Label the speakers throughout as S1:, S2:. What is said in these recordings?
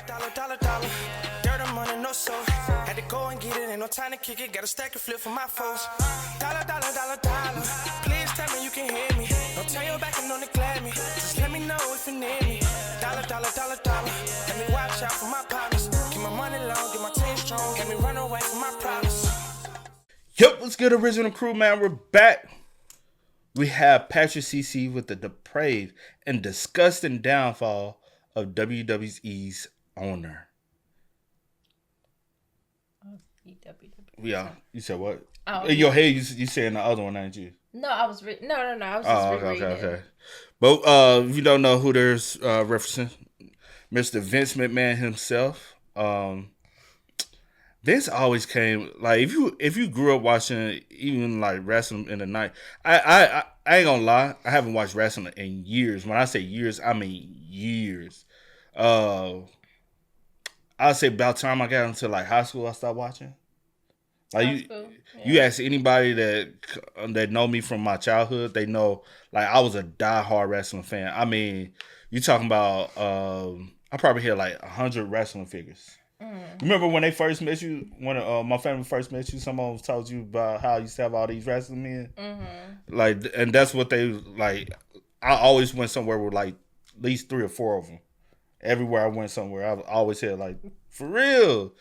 S1: Dollar. Dirt on money, no soul. Had to go and get it, ain't no time to kick it. Got a stack of flip for my foes. Dollar. Please tell me you can hear me. Don't turn your back and don't neglect me. Just let me know if you need me. Dollar. Let me watch out for my partners. Keep my money long, get my team strong. Let me run away from my problems.
S2: Yep, what's good, original crew, man? We're back. We have Patrick CC with the Depraved and disgusting downfall of WWE's owner. Yeah, you said what?
S3: Oh,
S2: in your head, you saying the other one, ain't you?
S3: No, I was no. I was just rereading
S2: okay. But if you don't know who there's referencing, Mr. Vince McMahon himself. Vince always came like if you grew up watching even like wrestling in the night. I ain't gonna lie, I haven't watched wrestling in years. When I say years, I mean years. I'd say about time I got into like high school, I stopped watching. Like you ask anybody that know me from my childhood, they know like I was a diehard wrestling fan. I mean, you talking about I probably had like 100 wrestling figures. Remember when they first met you? When my family first met you, someone told you about how I used to have all these wrestling men. Like, and that's what they like. I always went somewhere with like at least 3 or 4 of them. Everywhere I went somewhere, I always had like, for real.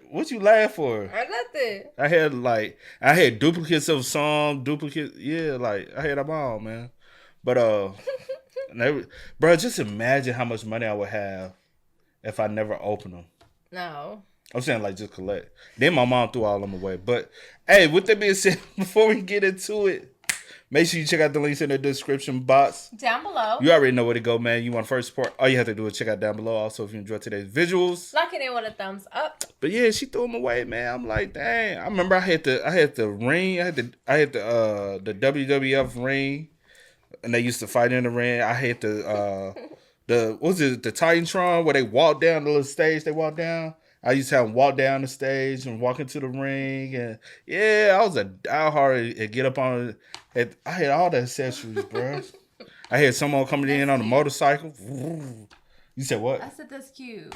S2: What you laugh for?
S3: Nothing.
S2: I had duplicates of some yeah, like I had them all, man. But bro, just imagine how much money I would have if I never opened them.
S3: No.
S2: I'm saying like just collect. Then my mom threw all of them away. But hey, with that being said, before we get into it, make sure you check out the links in the description box.
S3: Down below.
S2: You already know where to go, man. You want first support, all you have to do is check out down below. Also, if you enjoyed today's visuals.
S3: Like it with a thumbs up.
S2: But yeah, she threw them away, man. I'm like, dang. I remember I had the ring. I had the WWF ring. And they used to fight in the ring. I had the Titantron where they walk down the little stage they walk down. I used to have them walk down the stage and walk into the ring. And yeah, I was a diehard and get up on it. I had all the accessories, bro. I had someone coming in on a motorcycle. You said what?
S3: I said that's cute.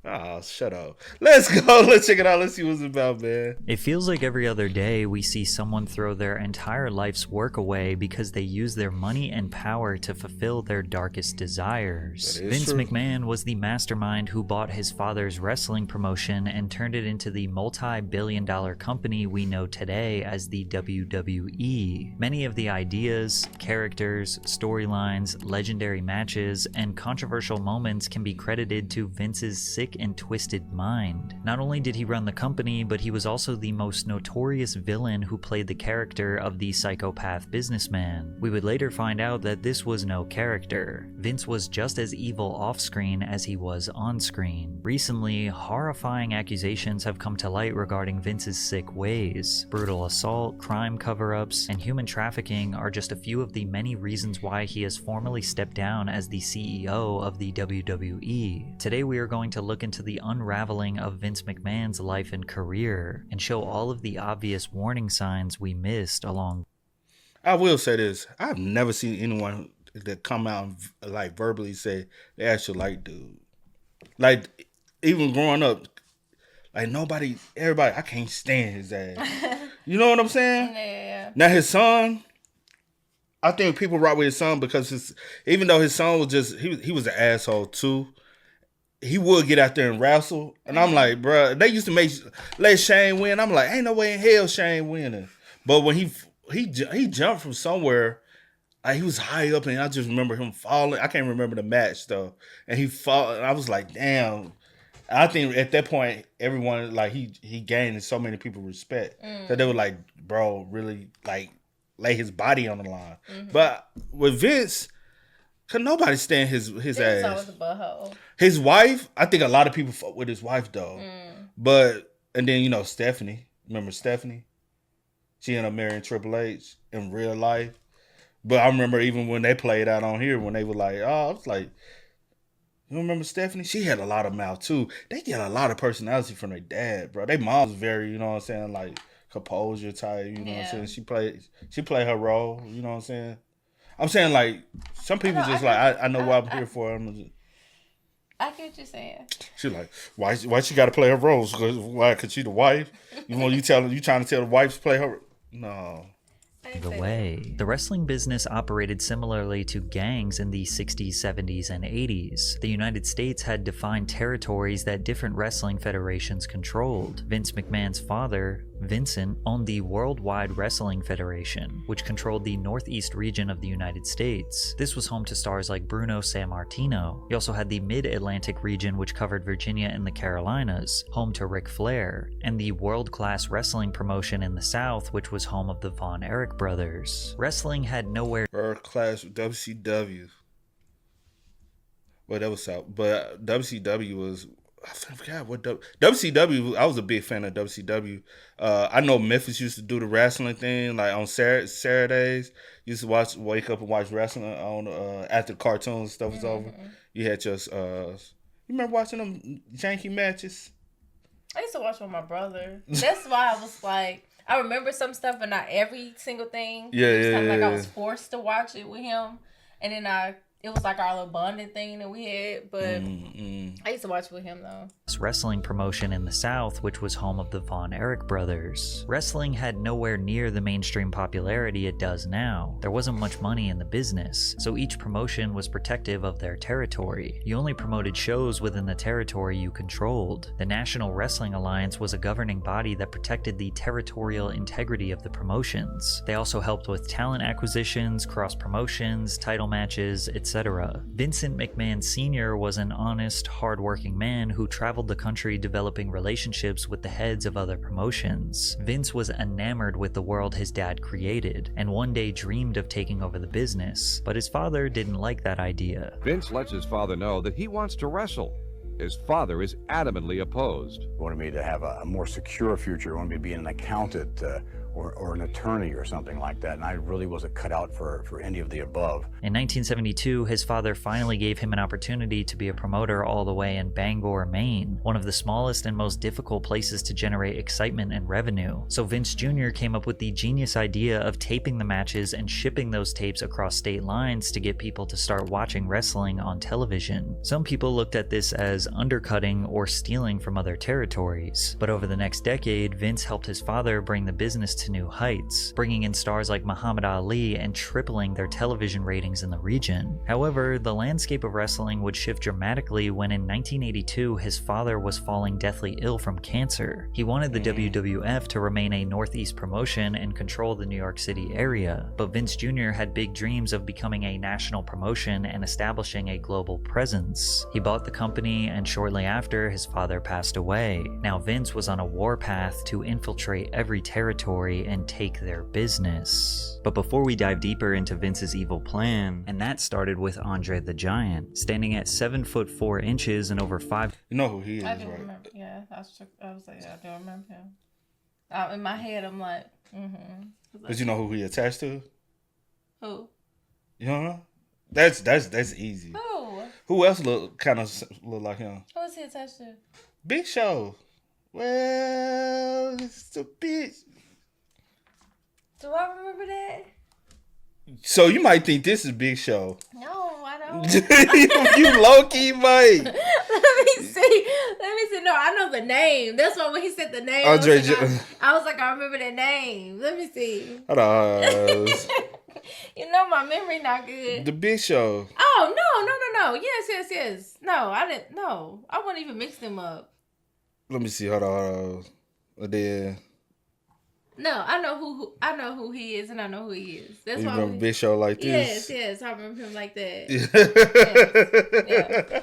S2: Oh, shut up. Let's go. Let's check it out. Let's see what it's about, man.
S4: It feels like every other day we see someone throw their entire life's work away because they use their money and power to fulfill their darkest desires. Vince McMahon was the mastermind who bought his father's wrestling promotion and turned it into the multi-billion-dollar company we know today as the WWE. Many of the ideas, characters, storylines, legendary matches, and controversial moments can be credited to Vince's sick and twisted mind. Not only did he run the company, but he was also the most notorious villain who played the character of the psychopath businessman. We would later find out that this was no character. Vince was just as evil off-screen as he was on-screen. Recently, horrifying accusations have come to light regarding Vince's sick ways. Brutal assault, crime cover-ups, and human trafficking are just a few of the many reasons why he has formally stepped down as the CEO of the WWE. Today we are going to look into the unraveling of Vince McMahon's life and career, and show all of the obvious warning signs we missed along.
S2: I will say this. I've never seen anyone that come out and like verbally say they actually like dude. Like, even growing up, like everybody, I can't stand his ass. You know what I'm saying?
S3: Yeah.
S2: Now his son, I think people rock with his son because even though his son was just, he was an asshole too. He would get out there and wrestle. And I'm like, bro, they used to let Shane win. I'm like, ain't no way in hell Shane winning. But when he jumped from somewhere, he was high up, and I just remember him falling. I can't remember the match, though. And he fall. And I was like, damn. I think at that point, everyone, like, he gained so many people respect. That they were like, bro, really, like, lay his body on the line. But with Vince, could nobody stand his ass.
S3: Always a butthole.
S2: His wife, I think a lot of people fuck with his wife though. But and then Stephanie. Remember Stephanie? She ended up marrying Triple H in real life. But I remember even when they played out on here, when they were like, I was like, you remember Stephanie? She had a lot of mouth too. They get a lot of personality from their dad, bro. Their mom was very, like composure type, what I'm saying? She played her role, you know what I'm saying? I'm saying, like, some people just like, I know what I'm here for.
S3: I get what you're saying.
S2: She like, why she got to play her roles? Why? Cause she the wife. You trying to tell the wife to play her? No.
S4: The wrestling business operated similarly to gangs in the 60s, 70s, and 80s. The United States had defined territories that different wrestling federations controlled. Vince McMahon's father, Vincent, owned the Worldwide Wrestling Federation, which controlled the northeast region of the United States. This was home to stars like Bruno Sammartino. He also had the Mid-Atlantic region, which covered Virginia and the Carolinas, home to Ric Flair, and the world-class wrestling promotion in the South, which was home of the Von Erich brothers. Wrestling had nowhere...
S2: World-class WCW. Well, that was South. But WCW was... I forgot what WCW. I was a big fan of WCW. I know Memphis used to do the wrestling thing, like on Saturdays. Used to wake up and watch wrestling on after the cartoons and stuff was over. You had just you remember watching them janky matches?
S3: I used to watch with my brother. That's why I was like, I remember some stuff, but not every single thing. I was forced to watch it with him, and then it was like our little bonding thing that we had, but I used to watch with him though.
S4: Wrestling promotion in the South, which was home of the Von Erich brothers. Wrestling had nowhere near the mainstream popularity it does now. There wasn't much money in the business, so each promotion was protective of their territory. You only promoted shows within the territory you controlled. The National Wrestling Alliance was a governing body that protected the territorial integrity of the promotions. They also helped with talent acquisitions, cross promotions, title matches, etc. Vincent McMahon Sr. was an honest, hard-working man who traveled the country developing relationships with the heads of other promotions. Vince was enamored with the world his dad created, and one day dreamed of taking over the business, but his father didn't like that idea.
S5: Vince lets his father know that he wants to wrestle. His father is adamantly opposed.
S6: He wanted me to have a more secure future. He wanted me to be an accountant or an attorney or something like that, and I really wasn't cut out for any of the above.
S4: In 1972, his father finally gave him an opportunity to be a promoter all the way in Bangor, Maine, one of the smallest and most difficult places to generate excitement and revenue. So Vince Jr. came up with the genius idea of taping the matches and shipping those tapes across state lines to get people to start watching wrestling on television. Some people looked at this as undercutting or stealing from other territories, but over the next decade, Vince helped his father bring the business to new heights, bringing in stars like Muhammad Ali and tripling their television ratings in the region. However, the landscape of wrestling would shift dramatically when in 1982 his father was falling deathly ill from cancer. He wanted the WWF to remain a Northeast promotion and control the New York City area, but Vince Jr. had big dreams of becoming a national promotion and establishing a global presence. He bought the company, and shortly after, his father passed away. Now Vince was on a warpath to infiltrate every territory and take their business. But before we dive deeper into Vince's evil plan, and that started with Andre the Giant, standing at 7 foot 4 inches and over 5.
S2: You know who he is,
S3: I do
S2: right?
S3: remember. Yeah, I was like, yeah, I do remember him. In my head, I'm like,
S2: But you know who he attached to?
S3: Who?
S2: You don't know? That's easy.
S3: Who?
S2: Who else look like him?
S3: Who is he attached to?
S2: Big Show. Well, it's a bitch.
S3: Do I remember that?
S2: So you might think this is Big Show.
S3: No, I don't.
S2: You low key might.
S3: Let me see. No, I know the name. That's why when he said the name, I was like, I remember the name. Let me see.
S2: Hold on.
S3: You know my memory not good.
S2: The Big Show.
S3: Oh, no. Yes. No, I didn't. No, I wouldn't even mix them up.
S2: Let me see. Hold on. And then.
S3: No, I know who he is, and I know who he is. That's
S2: you
S3: why
S2: remember Big Show like this?
S3: Yes, I remember him like that.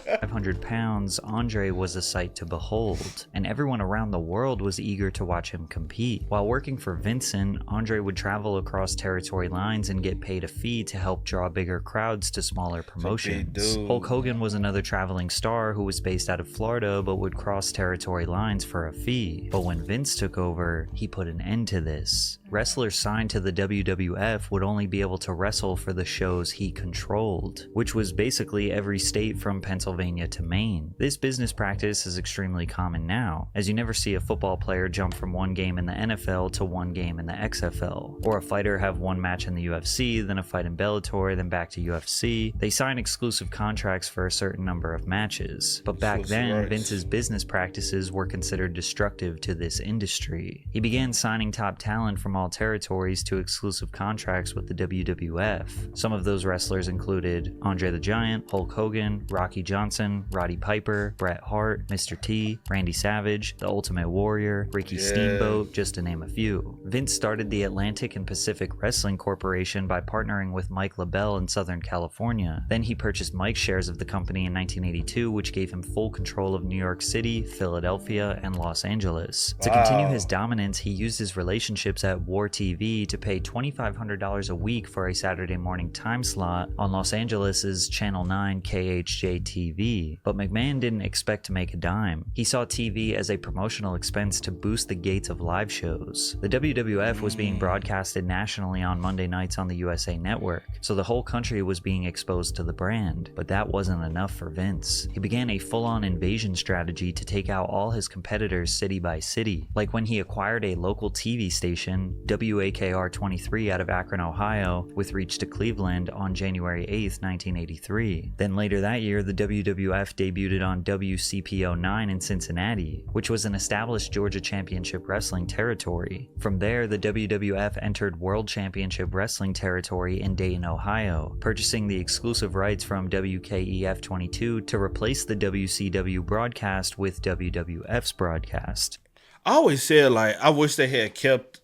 S4: Yeah. 500 pounds, Andre was a sight to behold, and everyone around the world was eager to watch him compete. While working for Vincent, Andre would travel across territory lines and get paid a fee to help draw bigger crowds to smaller promotions. Hulk Hogan was another traveling star who was based out of Florida but would cross territory lines for a fee. But when Vince took over, he put an end to to this. Wrestlers signed to the WWF would only be able to wrestle for the shows he controlled, which was basically every state from Pennsylvania to Maine. This business practice is extremely common now, as you never see a football player jump from one game in the NFL to one game in the XFL, or a fighter have one match in the UFC, then a fight in Bellator, then back to UFC. They sign exclusive contracts for a certain number of matches, but back then, Vince's business practices were considered destructive to this industry. He began signing top talent from all territories to exclusive contracts with the WWF. Some of those wrestlers included Andre the Giant, Hulk Hogan, Rocky Johnson, Roddy Piper, Bret Hart, Mr. T, Randy Savage, The Ultimate Warrior, Ricky Steamboat, just to name a few. Vince started the Atlantic and Pacific Wrestling Corporation by partnering with Mike LaBelle in Southern California. Then he purchased Mike's shares of the company in 1982, which gave him full control of New York City, Philadelphia, and Los Angeles. To continue his dominance, he used his relationships at War TV to pay $2,500 a week for a Saturday morning time slot on Los Angeles' Channel 9 KHJ TV. But McMahon didn't expect to make a dime. He saw TV as a promotional expense to boost the gates of live shows. The WWF was being broadcasted nationally on Monday nights on the USA Network, so the whole country was being exposed to the brand. But that wasn't enough for Vince. He began a full-on invasion strategy to take out all his competitors city by city, like when he acquired a local TV station, WAKR 23 out of Akron, Ohio, with reach to Cleveland on January 8th, 1983. Then later that year, the WWF debuted on WCPO 9 in Cincinnati, which was an established Georgia Championship Wrestling territory. From there, the WWF entered World Championship Wrestling territory in Dayton, Ohio, purchasing the exclusive rights from WKEF 22 to replace the WCW broadcast with WWF's broadcast.
S2: I always said, like, I wish they had kept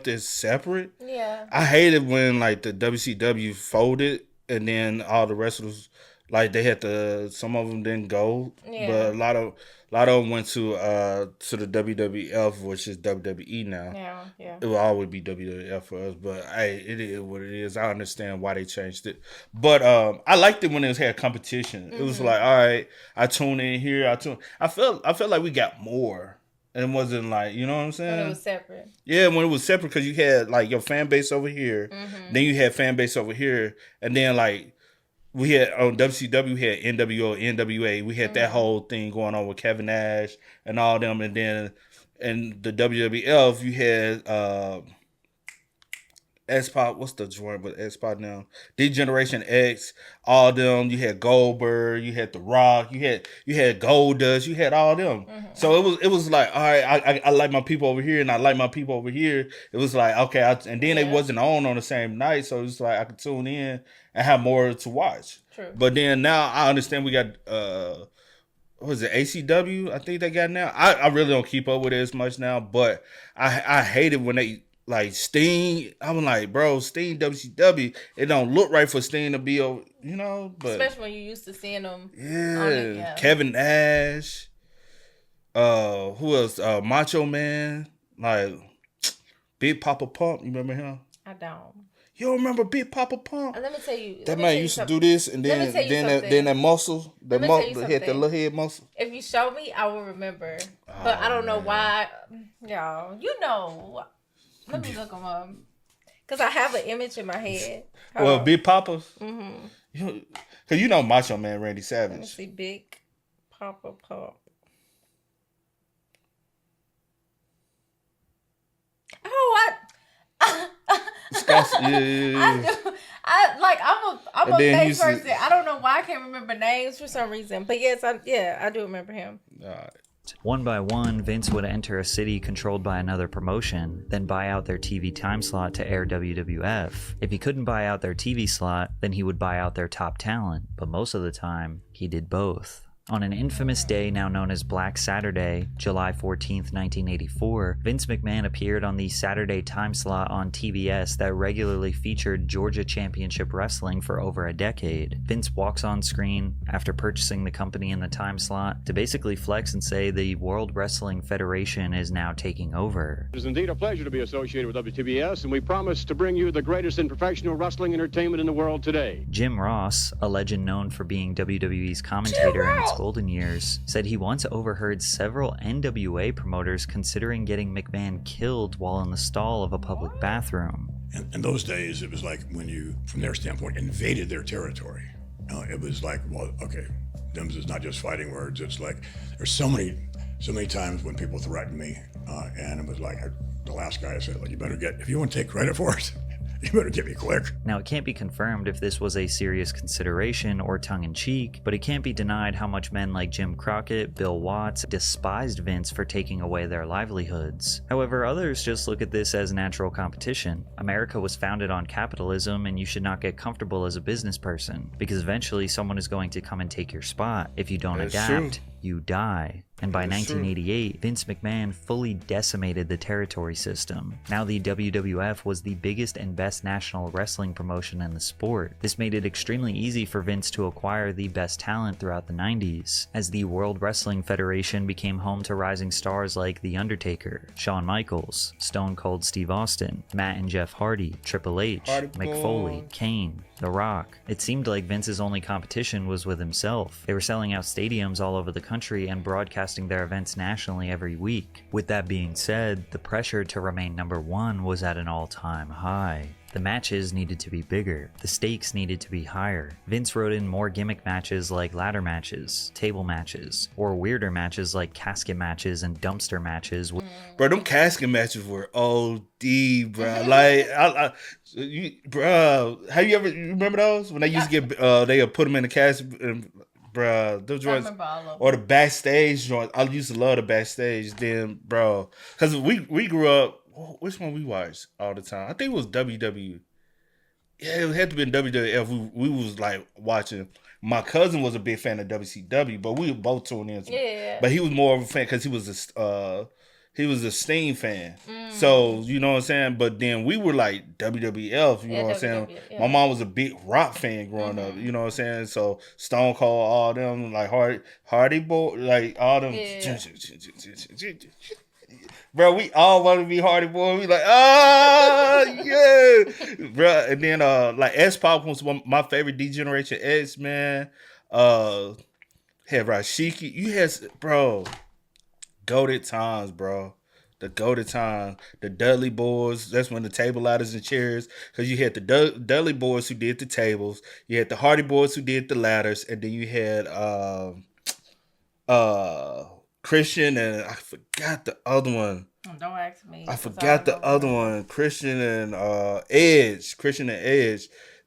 S2: it separate.
S3: Yeah.
S2: I hated when, like, the WCW folded and then all the wrestlers, like, they had to, some of them didn't go.
S3: Yeah.
S2: But a lot of them went to the WWF, which is WWE now.
S3: Yeah.
S2: It will always be WWF for us, but it is what it is. I understand why they changed it. But I liked it when it had competition. Mm-hmm. It was like, all right, I tune in here, I felt like we got more. And it wasn't like, you know what I'm saying?
S3: When it was separate.
S2: Yeah, when it was separate, because you had, like, your fan base over here. Mm-hmm. Then you had fan base over here. And then, like, we had, on WCW, we had NWO, NWA. We had that whole thing going on with Kevin Nash and all them. And then, in the WWF, you had, X-Pac, what's the joint with X-Pac now? D-Generation X, all them. You had Goldberg, you had The Rock, you had Goldust, you had all them. Mm-hmm. So it was like, all right, I like my people over here, and I like my people over here. It was like, okay, and then they wasn't on the same night, so it's like I could tune in and have more to watch.
S3: True.
S2: But then now I understand we got what is it, ACW? I think they got now. I really don't keep up with it as much now, but I hate it when they. Like Sting, I'm like, bro, Sting, WCW, it don't look right for Sting to be, you know, but
S3: especially when you used to seeing them.
S2: Yeah, Kevin Nash, who else? Macho Man, like Big Papa Pump. You remember him?
S3: I don't.
S2: You don't remember Big Papa Pump?
S3: Let me tell you.
S2: That man used to do this, and then that muscle, he had the little head muscle.
S3: If you show me, I will remember. But I don't know why. Y'all, you know. Let me look them up. Because I have an image in my head.
S2: Well, Big Papa? Mm-hmm. Because you know Macho Man Randy Savage.
S3: Let me see. Big Papa Pump. Oh, I'm a face person. I don't know why I can't remember names for some reason. But yes, I do remember him.
S2: All right.
S4: One by one, Vince would enter a city controlled by another promotion, then buy out their TV time slot to air WWF. If he couldn't buy out their TV slot, then he would buy out their top talent, but most of the time, he did both. On an infamous day now known as Black Saturday, July 14th, 1984, Vince McMahon appeared on the Saturday time slot on TBS that regularly featured Georgia Championship Wrestling for over a decade. Vince walks on screen after purchasing the company in the time slot to basically flex and say the World Wrestling Federation is now taking over.
S7: It is indeed a pleasure to be associated with WTBS, and we promise to bring you the greatest in professional wrestling entertainment in the world today.
S4: Jim Ross, a legend known for being WWE's commentator in its golden years, said he once overheard several NWA promoters considering getting McMahon killed while in the stall of a public bathroom.
S8: In those days, it was like when you, from their standpoint, invaded their territory. It was like, well, okay, them is not just fighting words. It's like, there's so many times when people threatened me, and it was like, the last guy said, like, if you want to take credit for it, you better get me quick.
S4: Now, it can't be confirmed if this was a serious consideration or tongue-in-cheek, but it can't be denied how much men like Jim Crockett, Bill Watts, despised Vince for taking away their livelihoods. However, others just look at this as natural competition. America was founded on capitalism, and you should not get comfortable as a business person, because eventually someone is going to come and take your spot. If you don't adapt, you die. And by 1988, Vince McMahon fully decimated the territory system. Now the WWF was the biggest and best national wrestling promotion in the sport. This made it extremely easy for Vince to acquire the best talent throughout the 90s, as the World Wrestling Federation became home to rising stars like The Undertaker, Shawn Michaels, Stone Cold Steve Austin, Matt and Jeff Hardy, Triple H, Mick Foley, Kane, The Rock. It seemed like Vince's only competition was with himself. They were selling out stadiums all over the country and broadcasting their events nationally every week. With that being said, the pressure to remain number one was at an all-time high. The matches needed to be bigger. The stakes needed to be higher. Vince wrote in more gimmick matches like ladder matches, table matches, or weirder matches like casket matches and dumpster matches.
S2: Bro, them casket matches were OD, bro. Like, bro, have you remember those? When they used to get, they would put them in the casket, bro, those joints, or the backstage joints. I used to love the backstage then, bro. Because we grew up, which one we watched all the time? I think it was WWE. Yeah, it had to be WWF. We was like watching. My cousin was a big fan of WCW, but we were both tuned in.
S3: Yeah.
S2: But he was more of a fan because he was a Sting fan. So, you know what I'm saying? But then we were like WWF, you know what I'm saying?
S3: Yeah.
S2: My mom was a big rock fan growing up, you know what I'm saying? So Stone Cold, all them, like Hardy Boy, like all them. Yeah. Bro, we all want to be Hardy Boy. We like, yeah. Bro, and then like S-Pop was my favorite D-Generation X, man. Had Rashiki. You had, bro, goated times, bro. The goated times. The Dudley Boys. That's when the table ladders and chairs. Because you had the Dudley Boys who did the tables. You had the Hardy Boys who did the ladders. And then you had Christian and I forgot the other one.
S3: Don't ask me.
S2: I forgot the other one. Christian and Edge.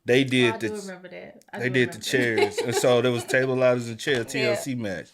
S2: They did
S3: remember that.
S2: They did the chairs. And so there was table ladders and chairs TLC match.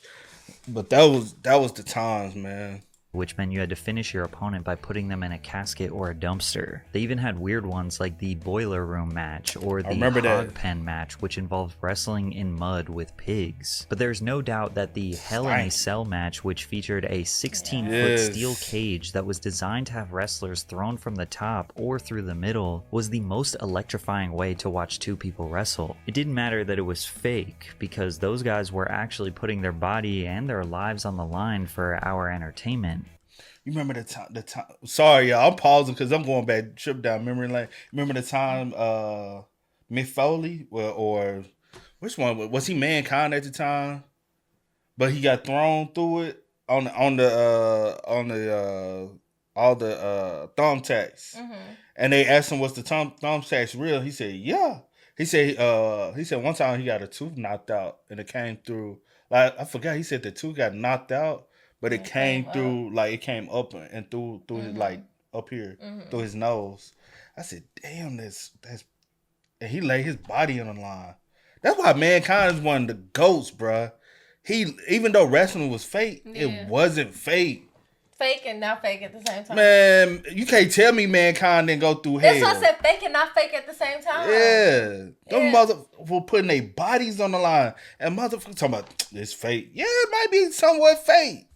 S2: But that was the times, man.
S4: Which meant you had to finish your opponent by putting them in a casket or a dumpster. They even had weird ones like the boiler room match or the hog pen match, which involved wrestling in mud with pigs. But there's no doubt that the Hell in a Cell match, which featured a 16-foot steel cage that was designed to have wrestlers thrown from the top or through the middle, was the most electrifying way to watch two people wrestle. It didn't matter that it was fake, because those guys were actually putting their body and their lives on the line for our entertainment.
S2: You remember the time? Sorry, y'all. I'm pausing because I'm going back, trip down memory lane. Remember the time Mick Foley, or which one was he? Mankind at the time, but he got thrown through it on the all the thumbtacks, and they asked him, "Was the thumbtacks real?" He said, "Yeah." He said one time he got a tooth knocked out and it came through. Like I forgot. He said the tooth got knocked out. But it came through, up. Like it came up and through his, like up here, through his nose. I said, damn, that's, and he laid his body on the line. That's why Mankind is one of the GOATs, bruh. Even though wrestling was fake, it wasn't fake.
S3: Fake and not fake at the same time.
S2: Man, you can't tell me Mankind didn't go through hell.
S3: That's why I said fake and not fake at the same time.
S2: Yeah. Them motherfuckers were putting their bodies on the line. And motherfuckers talking about, it's fake. Yeah, it might be somewhat fake.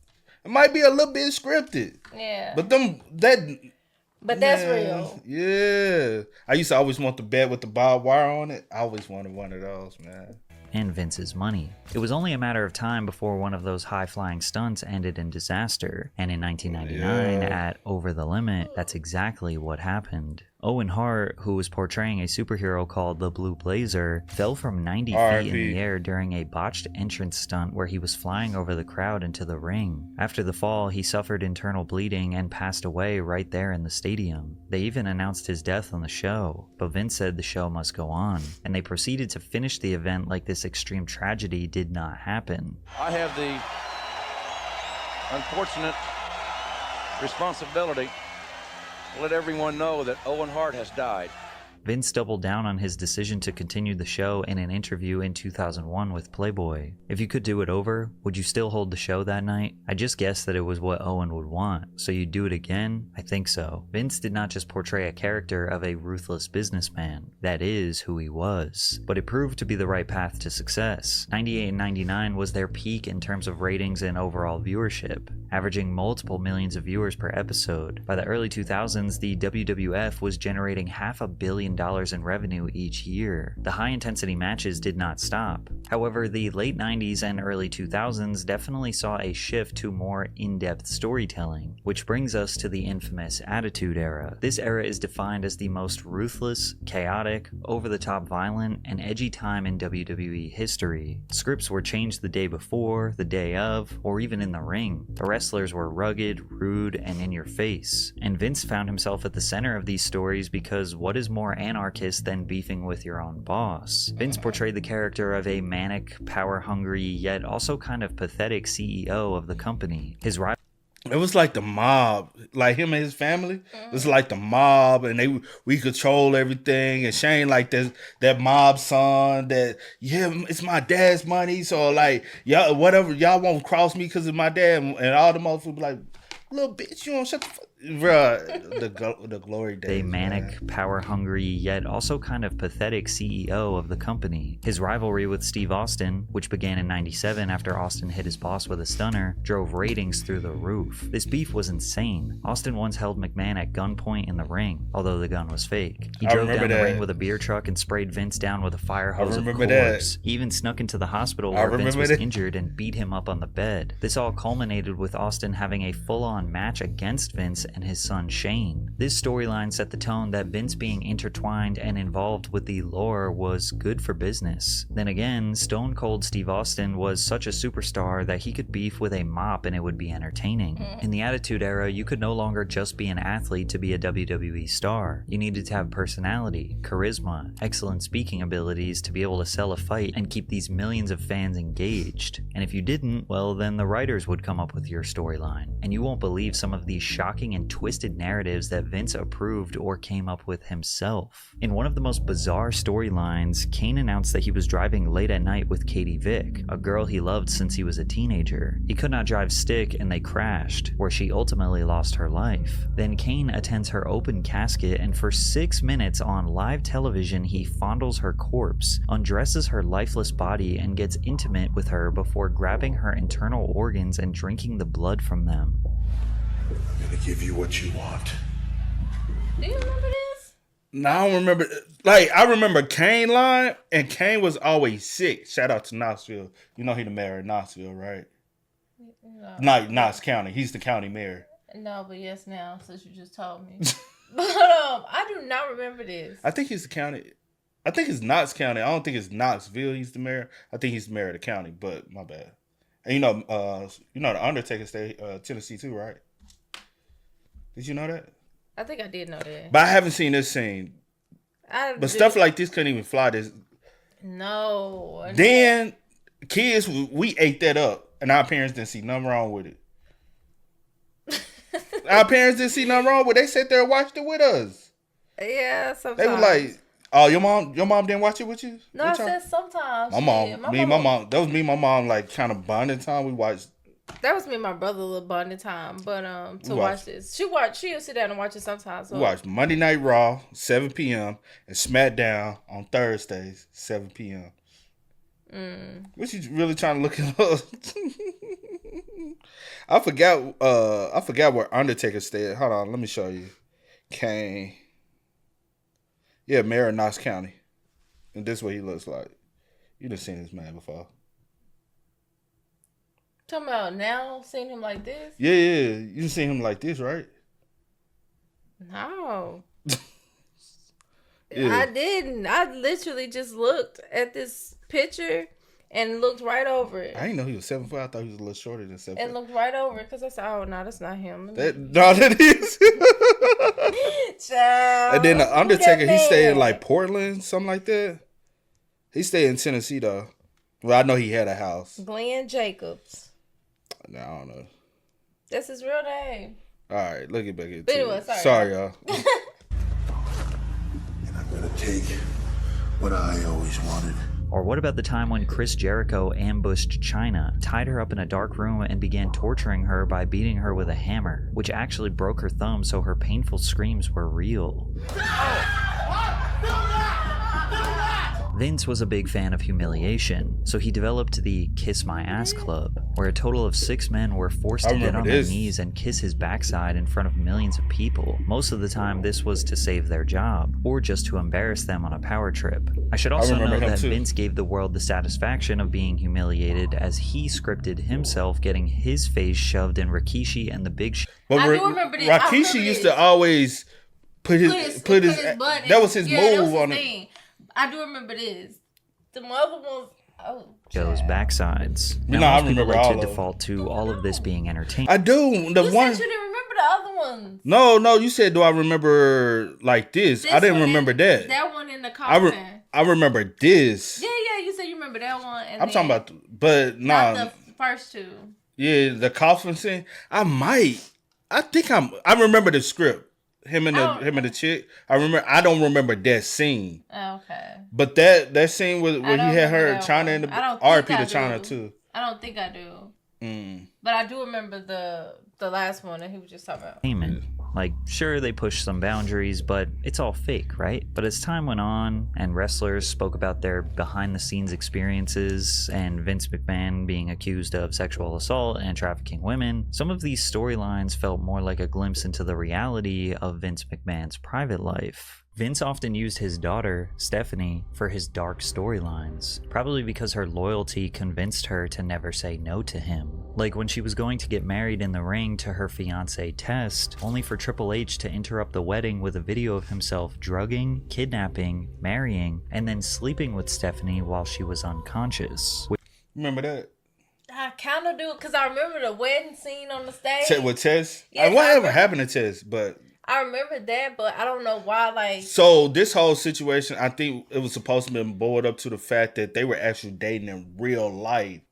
S2: It might be a little bit scripted. Yeah. But
S3: that's real.
S2: Yeah. I used to always want the bed with the barbed wire on it. I always wanted one of those, man.
S4: And Vince's money. It was only a matter of time before one of those high-flying stunts ended in disaster. And in 1999, at Over the Limit, that's exactly what happened. Owen Hart, who was portraying a superhero called the Blue Blazer, fell from 90 feet in the air during a botched entrance stunt where he was flying over the crowd into the ring. After the fall, he suffered internal bleeding and passed away right there in the stadium. They even announced his death on the show, but Vince said the show must go on, and they proceeded to finish the event like this extreme tragedy did not happen.
S9: I have the unfortunate responsibility to let everyone know that Owen Hart has died.
S4: Vince doubled down on his decision to continue the show in an interview in 2001 with Playboy. If you could do it over, would you still hold the show that night? I just guessed that it was what Owen would want, so you'd do it again? I think so. Vince did not just portray a character of a ruthless businessman. That is who he was. But it proved to be the right path to success. 98 and 99 was their peak in terms of ratings and overall viewership, averaging multiple millions of viewers per episode. By the early 2000s, the WWF was generating $500 million in revenue each year. The high-intensity matches did not stop. However, the late 90s and early 2000s definitely saw a shift to more in-depth storytelling, which brings us to the infamous Attitude Era. This era is defined as the most ruthless, chaotic, over-the-top violent, and edgy time in WWE history. Scripts were changed the day before, the day of, or even in the ring. The wrestlers were rugged, rude, and in your face. And Vince found himself at the center of these stories because what is more anarchist than beefing with your own boss? Vince portrayed the character of a manic, power-hungry, yet also kind of pathetic CEO of the company. His rival.
S2: It was like the mob, like him and his family. It was like the mob, and we control everything. And Shane like that mob son that it's my dad's money. So like y'all won't cross me because it's my dad. And all the motherfuckers be like, little bitch, you don't shut the fuck. Bruh, the glory days.
S4: A manic, power-hungry, yet also kind of pathetic CEO of the company. His rivalry with Steve Austin, which began in '97 after Austin hit his boss with a stunner, drove ratings through the roof. This beef was insane. Austin once held McMahon at gunpoint in the ring, although the gun was fake. He drove down the ring with a beer truck and sprayed Vince down with a fire hose of corpse. He even snuck into the hospital where Vince was injured and beat him up on the bed. This all culminated with Austin having a full-on match against Vince and his son Shane. This storyline set the tone that Vince being intertwined and involved with the lore was good for business. Then again, Stone Cold Steve Austin was such a superstar that he could beef with a mop and it would be entertaining. In the Attitude Era, you could no longer just be an athlete to be a WWE star. You needed to have personality, charisma, excellent speaking abilities to be able to sell a fight and keep these millions of fans engaged. And if you didn't, well then the writers would come up with your storyline. And you won't believe some of these shocking and twisted narratives that Vince approved or came up with himself. In one of the most bizarre storylines, Kane announced that he was driving late at night with Katie Vick, a girl he loved since he was a teenager. He could not drive stick and they crashed, where she ultimately lost her life. Then Kane attends her open casket and for 6 minutes on live television he fondles her corpse, undresses her lifeless body and gets intimate with her before grabbing her internal organs and drinking the blood from them.
S10: I'm gonna give you what you want.
S3: Do you remember this?
S2: No, I don't remember. Like, I remember Kane line, and Kane was always sick. Shout out to Knoxville. You know he the mayor of Knoxville, right? No. Knox County. He's the county mayor.
S3: No, but yes now, since you just told me. But I do not remember this.
S2: I think he's the county. I think it's Knox County. I don't think it's Knoxville he's the mayor. I think he's the mayor of the county, but my bad. And you know the Undertaker stay Tennessee too, right? Did you know that?
S3: I think I did know that.
S2: But I haven't seen this scene. But stuff like this couldn't even fly this.
S3: No.
S2: Then, kids, we ate that up. And our parents didn't see nothing wrong with it. Our parents didn't see nothing wrong with it. They sat there and watched it with us.
S3: Yeah, sometimes.
S2: They were like, oh, your mom didn't watch it with you?
S3: No, I said sometimes.
S2: My mom. That was me and my mom, like, kind of bonding time. We watched.
S3: That was me and my brother a little bonding time, but to watch this. She'll sit down and watch it sometimes. So.
S2: We watched Monday Night Raw, 7 p.m. and SmackDown on Thursdays, 7 p.m. What you really trying to look at up? I forgot where Undertaker stayed. Hold on, let me show you. Kane. Yeah, mayor of Knox County. And this is what he looks like. You done seen this man before.
S3: Talking about now, seeing him like this?
S2: Yeah. You seen him like this, right?
S3: No.
S2: Yeah.
S3: I didn't. I literally just looked at this picture and looked right over it.
S2: I didn't know he was 7 foot. I thought he was a little shorter than 7 foot.
S3: And looked right over it because I said, "Oh no, that's not him."
S2: That is.
S3: Child,
S2: and then the Undertaker, he stayed in like Portland, something like that. He stayed in Tennessee though. Well, I know he had a house.
S3: Glenn Jacobs.
S2: No, I don't know.
S3: That's his real name.
S2: All right, look at back at
S3: But anyway,
S2: sorry, y'all.
S10: And I'm gonna take what I always wanted.
S4: Or what about the time when Chris Jericho ambushed Chyna, tied her up in a dark room, and began torturing her by beating her with a hammer, which actually broke her thumb, so her painful screams were real. Vince was a big fan of humiliation, so he developed the Kiss My Ass Club, where a total of 6 men were forced to get on their knees and kiss his backside in front of millions of people. Most of the time, this was to save their job, or just to embarrass them on a power trip. I should also note that Vince gave the world the satisfaction of being humiliated, as he scripted himself getting his face shoved in Rikishi and the Big Show.
S2: But
S3: I do remember this.
S2: Rikishi used to always put his
S3: butt
S2: that was his move on
S3: it. I do remember this. The other ones,
S4: Joe's backsides.
S2: No,
S4: Now,
S2: I
S4: most people
S2: remember
S4: like
S2: all
S4: to
S2: of
S4: default to all of this being entertaining.
S2: I do.
S3: You said you didn't remember the other ones.
S2: No, you said, do I remember like this? I didn't remember that.
S3: That one in the coffin.
S2: I remember this.
S3: Yeah, you said you remember that one. And
S2: I'm talking about, but nah.
S3: Not the first two.
S2: Yeah, the coffin scene. I remember the script. Him and the chick. I don't remember that scene.
S3: Okay.
S2: But that scene where he had her Chyna in the RP to Chyna too.
S3: I don't think I do. But I do remember the last one that he was just talking about.
S4: Like, sure, they pushed some boundaries, but it's all fake, right? But as time went on and wrestlers spoke about their behind-the-scenes experiences and Vince McMahon being accused of sexual assault and trafficking women, some of these storylines felt more like a glimpse into the reality of Vince McMahon's private life. Vince often used his daughter, Stephanie, for his dark storylines, probably because her loyalty convinced her to never say no to him. Like when she was going to get married in the ring to her fiancé Test, only for Triple H to interrupt the wedding with a video of himself drugging, kidnapping, marrying, and then sleeping with Stephanie while she was unconscious.
S2: Remember that?
S3: I kind of do, because I remember the wedding scene on the stage.
S2: With Tess?
S3: Yes,
S2: whatever happened to Tess, but...
S3: I remember that, but I don't know why, like...
S2: So, this whole situation, I think it was supposed to be boiled up to the fact that they were actually dating in real life.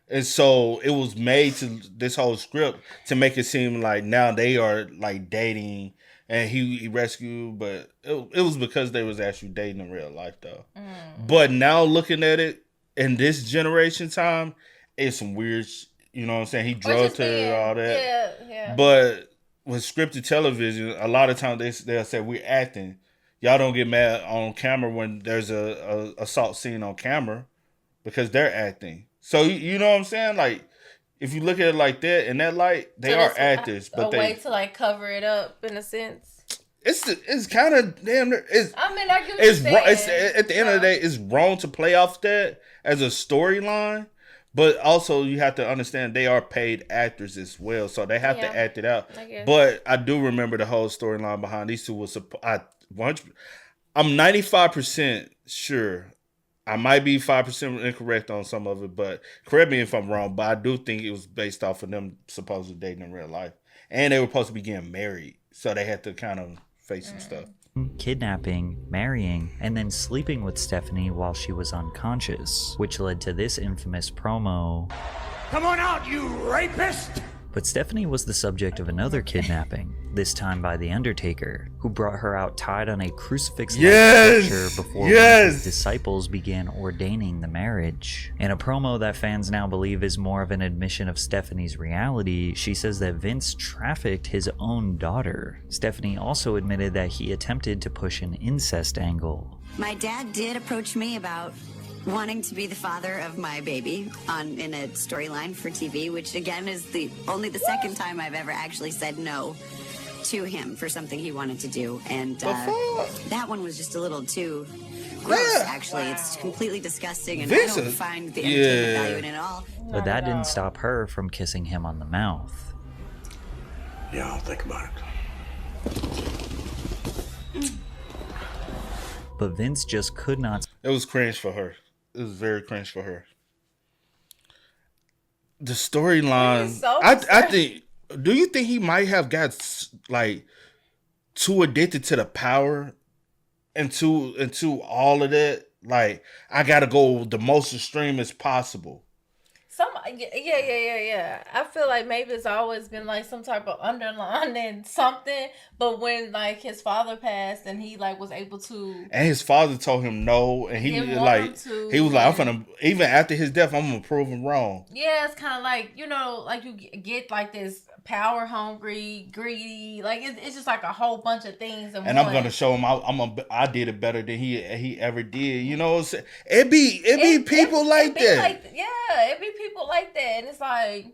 S2: And so, it was made to this whole script to make it seem like now they are, like, dating, and he rescued, but it was because they was actually dating in real life, though. But now, looking at it, in this generation time, it's some weird, you know what I'm saying? He drugged her and all that.
S3: Yeah.
S2: But... with scripted television, a lot of times they'll say we're acting. Y'all don't get mad on camera when there's a assault scene on camera because they're acting. So you know what I'm saying? Like if you look at it like that, in that light, they are actors, but
S3: way to like cover it up in a sense.
S2: It's kind of damn.
S3: I mean, I get what
S2: it's
S3: you're
S2: wrong.
S3: saying.
S2: At the end of the day, it's wrong to play off that as a storyline. But also, you have to understand they are paid actors as well, so they have to act it out. But I do remember the whole storyline behind these two was I'm 95% sure. I might be 5% incorrect on some of it, but correct me if I'm wrong. But I do think it was based off of them supposedly dating in real life, and they were supposed to be getting married, so they had to kind of face some stuff.
S4: Kidnapping, marrying, and then sleeping with Stephanie while she was unconscious, which led to this infamous promo.
S11: Come on out, you rapist!
S4: But Stephanie was the subject of another kidnapping, this time by The Undertaker, who brought her out tied on a crucifix-like structure before one of his disciples began ordaining the marriage. In a promo that fans now believe is more of an admission of Stephanie's reality, she says that Vince trafficked his own daughter. Stephanie also admitted that he attempted to push an incest angle.
S12: My dad did approach me about wanting to be the father of my baby in a storyline for TV, which again is only the second time I've ever actually said no to him for something he wanted to do, and that one was just a little too gross. Actually, it's completely disgusting, and I don't find the entertainment value in it at all.
S4: But that didn't stop her from kissing him on the mouth.
S10: Yeah, I'll think about it.
S4: but Vince just could not.
S2: It was cringe for her. It was very cringe for her. The storyline,
S3: so
S2: I think. Do you think he might have got like too addicted to the power and to all of that? Like, I gotta go the most extreme as possible.
S3: Yeah. I feel like maybe it's always been like some type of underlining something, but when like his father passed and he like was able to,
S2: and his father told him no, and he was like, I'm gonna, even after his death, I'm gonna prove him wrong.
S3: Yeah, it's kind of like, you know, like you get like this power hungry, greedy, like it's just like a whole bunch of things.
S2: And I'm gonna show him I did it better than he ever did. You know, it be people like that.
S3: It be people like that, and it's like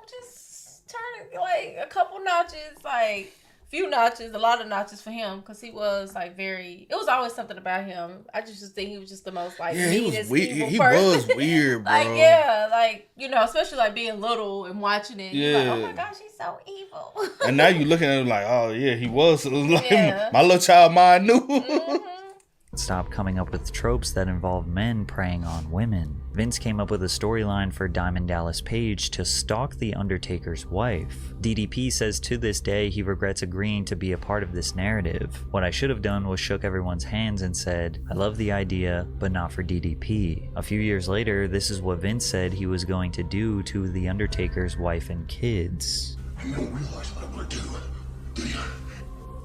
S3: just turn it like a couple notches, like few notches, a lot of notches for him, because he was like very. It was always something about him. I just think he was just the most like meanest evil
S2: he
S3: person.
S2: was weird, bro.
S3: like you know, especially like being little and watching it. Yeah. You're like, oh my gosh, he's so evil.
S2: And now you looking at him like, oh yeah, he was. It was like my little child mind knew.
S3: Mm-hmm.
S4: Stop coming up with tropes that involve men preying on women. Vince came up with a storyline for Diamond Dallas Page to stalk The Undertaker's wife. DDP says to this day he regrets agreeing to be a part of this narrative. What I should have done was shook everyone's hands and said, I love the idea, but not for DDP. A few years later, this is what Vince said he was going to do to The Undertaker's wife and kids.
S10: You don't realize what I'm gonna do, do you?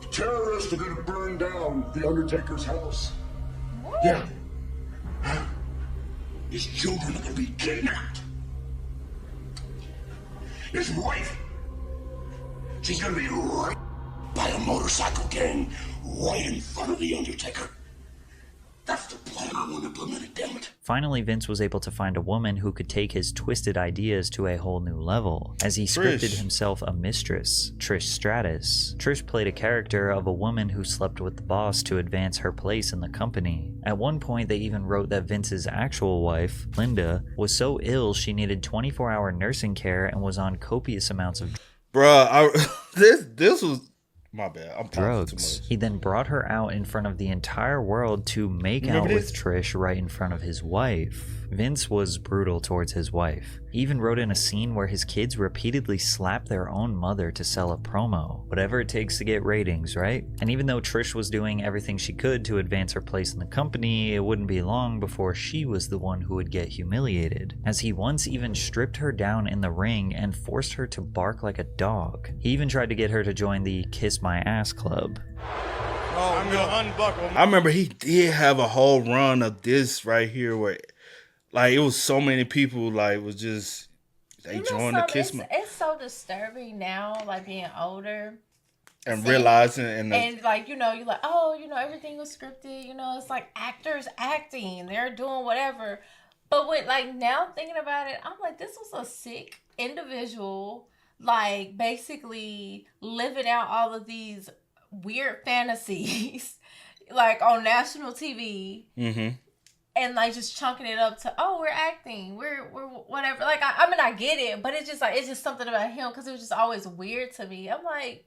S10: The terrorists are gonna burn down The Undertaker's house. What? Yeah. Huh? His children are gonna be kidnapped. His wife, she's gonna be right by a motorcycle gang right in front of The Undertaker. That's the plan I want implemented, damn it.
S4: Finally, Vince was able to find a woman who could take his twisted ideas to a whole new level, as he scripted himself a mistress, Trish Stratus. Trish played a character of a woman who slept with the boss to advance her place in the company. At one point, they even wrote that Vince's actual wife, Linda, was so ill she needed 24-hour nursing care and was on copious amounts of
S2: this was... My bad. I'm
S4: drugs.
S2: Too much.
S4: He then brought her out in front of the entire world to make out with Trish right in front of his wife. Vince was brutal towards his wife. He even wrote in a scene where his kids repeatedly slapped their own mother to sell a promo. Whatever it takes to get ratings, right? And even though Trish was doing everything she could to advance her place in the company, it wouldn't be long before she was the one who would get humiliated, as he once even stripped her down in the ring and forced her to bark like a dog. He even tried to get her to join the Kiss My Ass Club.
S2: Oh, I'm gonna unbuckle. I remember he did have a whole run of this right here where, like, it was so many people, like, was just, they joined the Kiss My.
S3: It's so disturbing now, like, being older.
S2: And realizing.
S3: And like, you know, you're like, oh, you know, everything was scripted. You know, it's like actors acting. They're doing whatever. But with, like, now thinking about it, I'm like, this was a sick individual, like, basically living out all of these weird fantasies, like, on national TV.
S2: Mm-hmm.
S3: And like just chunking it up to, oh, we're acting, we're whatever. Like I mean I get it, but it's just something about him, because it was just always weird to me. I'm like,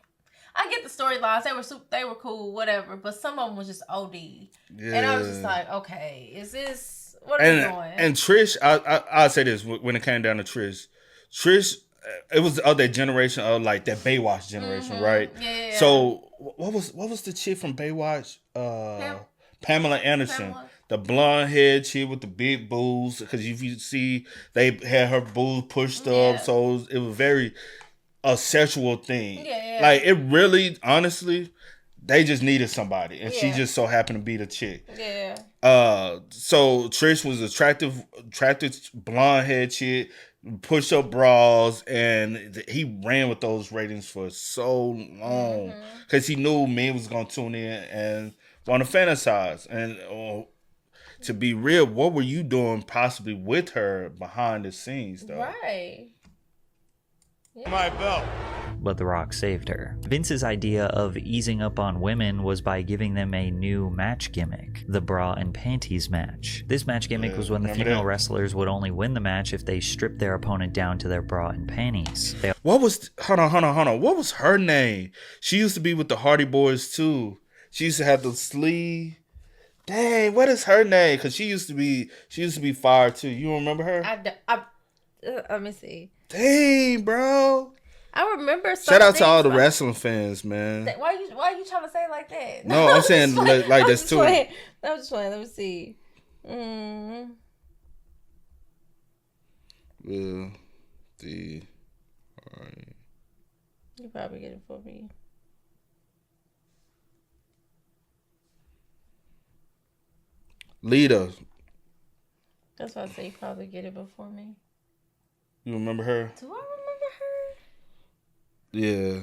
S3: I get the storylines, they were cool, whatever, but some of them was just OD. Yeah. And I was just like, okay, is this what are we doing? And
S2: Trish, I'll say this when it came down to Trish, it was of that generation of like that Baywatch generation, right?
S3: Yeah.
S2: So what was the chick from Baywatch? Pamela Anderson. The blonde head chick with the big boobs, because if you see, they had her boobs pushed up, so it was very a sexual thing.
S3: Yeah.
S2: Like, it really, honestly, they just needed somebody, and she just so happened to be the chick.
S3: Yeah.
S2: So Trish was attractive blonde head chick, push up bras, and he ran with those ratings for so long because he knew men was gonna tune in and want to fantasize. And to be real, what were you doing possibly with her behind the scenes, though?
S3: Right.
S2: Yeah. My belt.
S4: But The Rock saved her. Vince's idea of easing up on women was by giving them a new match gimmick, the bra and panties match. This match gimmick was when the female wrestlers would only win the match if they stripped their opponent down to their bra and panties.
S2: Hold on. What was her name? She used to be with the Hardy Boys too. She used to have the sleeve. Dang, what is her name? Because she used to be fire too. You remember her?
S3: Let me see.
S2: Dang, bro.
S3: I remember.
S2: Shout out to all the wrestling fans, man.
S3: Why are you trying to say it like that?
S2: No, I'm saying like this too.
S3: I'm just playing. Let me see.
S2: Will the
S3: you probably get it for me.
S2: Lita.
S3: That's why I say you probably get it before me.
S2: You remember her?
S3: Do I remember her?
S2: Yeah.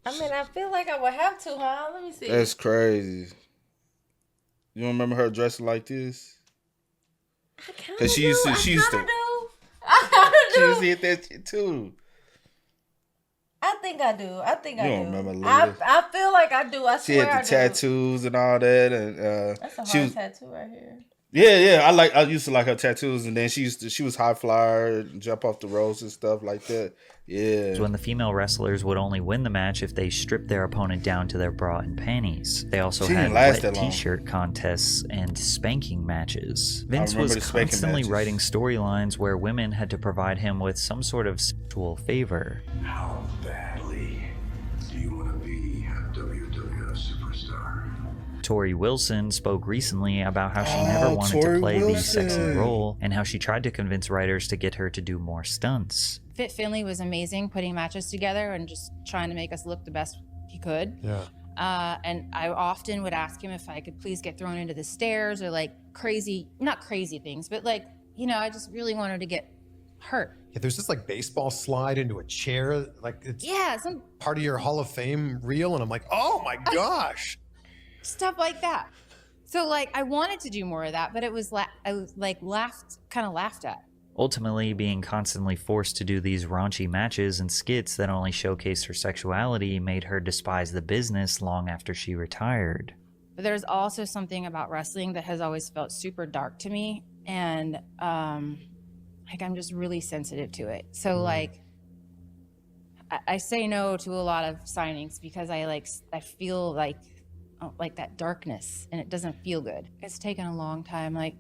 S3: I mean, I feel like I would have to, huh? Let me see.
S2: That's crazy. You don't remember her dressing like this?
S3: I kind of
S2: do. She used to.
S3: I
S2: She
S3: used
S2: to hit that shit too.
S3: I think I do. I think I do.
S2: You don't remember Lita?
S3: I feel like I do. I
S2: She
S3: swear
S2: had the tattoos and all that, and
S3: that's a hard tattoo right here.
S2: Yeah. I used to like her tattoos, and then she was high flyer, jump off the ropes and stuff like that. Yeah.
S4: When the female wrestlers would only win the match if they stripped their opponent down to their bra and panties. They also had wet t-shirt contests and spanking matches. Vince was constantly writing storylines where women had to provide him with some sort of sexual favor.
S10: How badly do you want to be a WWF superstar?
S4: Tori Wilson spoke recently about how she never wanted to play the sexy role and how she tried to convince writers to get her to do more stunts.
S13: Fit Finley was amazing putting matches together and just trying to make us look the best he could.
S14: Yeah.
S13: And I often would ask him if I could please get thrown into the stairs or like not crazy things, but like, I just really wanted to get hurt.
S14: Yeah, there's this like baseball slide into a chair. Like it's
S13: some
S14: part of your Hall of Fame reel. And I'm like, oh my gosh.
S13: Stuff like that. So like I wanted to do more of that, but I was laughed at.
S4: Ultimately, being constantly forced to do these raunchy matches and skits that only showcased her sexuality made her despise the business long after she retired.
S13: But there's also something about wrestling that has always felt super dark to me, and I'm just really sensitive to it. So like I say no to a lot of signings because I feel like that darkness, and it doesn't feel good. It's taken a long time. I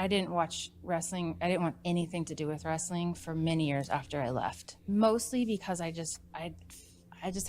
S13: didn't watch wrestling. I didn't want anything to do with wrestling for many years after I left. Mostly because I just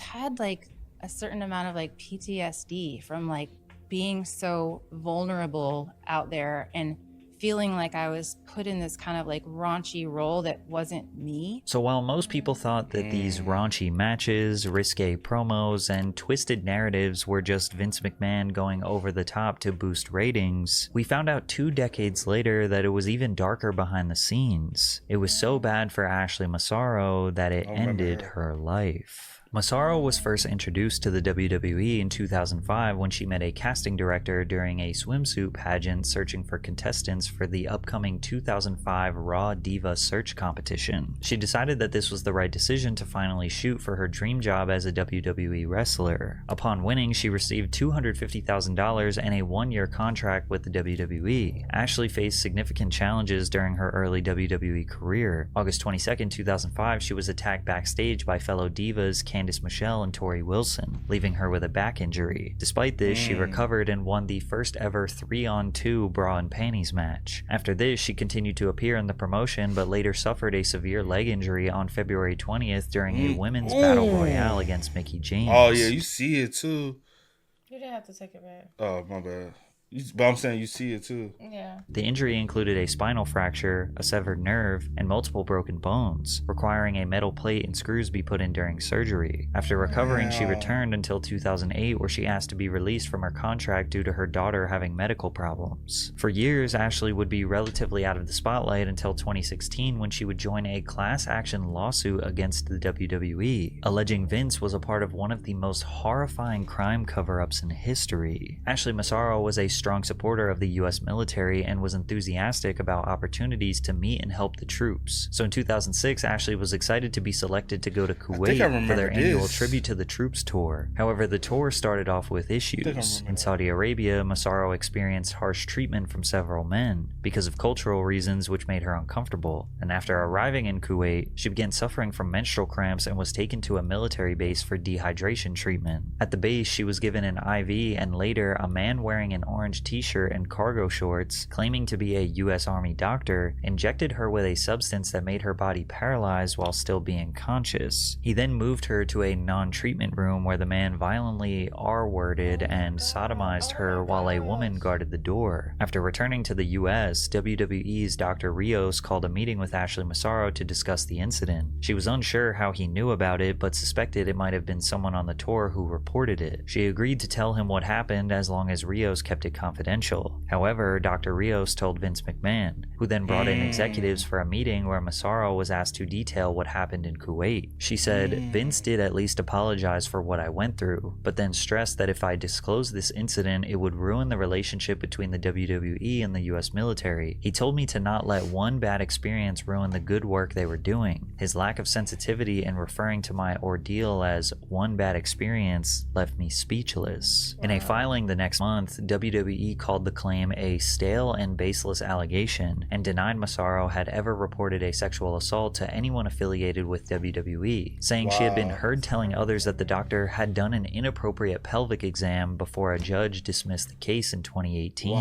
S13: had like a certain amount of like PTSD from like being so vulnerable out there and feeling like I was put in this kind of like raunchy role that wasn't me.
S4: So while most people thought that these raunchy matches, risque promos, and twisted narratives were just Vince McMahon going over the top to boost ratings, we found out 2 decades later that it was even darker behind the scenes. It was so bad for Ashley Masaro that it ended her life. Masaro was first introduced to the WWE in 2005 when she met a casting director during a swimsuit pageant searching for contestants for the upcoming 2005 Raw Diva Search competition. She decided that this was the right decision to finally shoot for her dream job as a WWE wrestler. Upon winning, she received $250,000 and a 1-year contract with the WWE. Ashley faced significant challenges during her early WWE career. August 22, 2005, she was attacked backstage by fellow divas Candice Michelle and Tori Wilson, leaving her with a back injury. Despite this, she recovered and won the first ever 3-on-2 bra and panties match. After this, she continued to appear in the promotion, but later suffered a severe leg injury on February 20th during a women's battle royale against Mickie James.
S2: Oh yeah, you see it too.
S3: You didn't have to take it back.
S2: Oh, my bad. But I'm saying you see it too.
S3: Yeah.
S4: The injury included a spinal fracture, a severed nerve, and multiple broken bones, requiring a metal plate and screws be put in during surgery. After recovering, she returned until 2008, where she asked to be released from her contract due to her daughter having medical problems. For years, Ashley would be relatively out of the spotlight until 2016, when she would join a class action lawsuit against the WWE, alleging Vince was a part of one of the most horrifying crime cover-ups in history. Ashley Masaro was a strong supporter of the US military and was enthusiastic about opportunities to meet and help the troops. So in 2006, Ashley was excited to be selected to go to Kuwait for their annual Tribute to the Troops tour. However, the tour started off with issues. In Saudi Arabia, Masaro experienced harsh treatment from several men because of cultural reasons which made her uncomfortable. And after arriving in Kuwait, she began suffering from menstrual cramps and was taken to a military base for dehydration treatment. At the base, she was given an IV and later a man wearing an orange orange t-shirt and cargo shorts, claiming to be a U.S. Army doctor, injected her with a substance that made her body paralyzed while still being conscious. He then moved her to a non-treatment room where the man violently R-worded and sodomized her while a woman guarded the door. After returning to the U.S., WWE's Dr. Rios called a meeting with Ashley Masaro to discuss the incident. She was unsure how he knew about it, but suspected it might have been someone on the tour who reported it. She agreed to tell him what happened as long as Rios kept it confidential. However, Dr. Rios told Vince McMahon, who then brought in executives for a meeting where Masaro was asked to detail what happened in Kuwait. She said, Vince did at least apologize for what I went through, but then stressed that if I disclosed this incident, it would ruin the relationship between the WWE and the US military. He told me to not let one bad experience ruin the good work they were doing. His lack of sensitivity in referring to my ordeal as one bad experience left me speechless. In a filing the next month, WWE called the claim a stale and baseless allegation and denied Masaro had ever reported a sexual assault to anyone affiliated with WWE, saying she had been heard telling others that the doctor had done an inappropriate pelvic exam before a judge dismissed the case in 2018.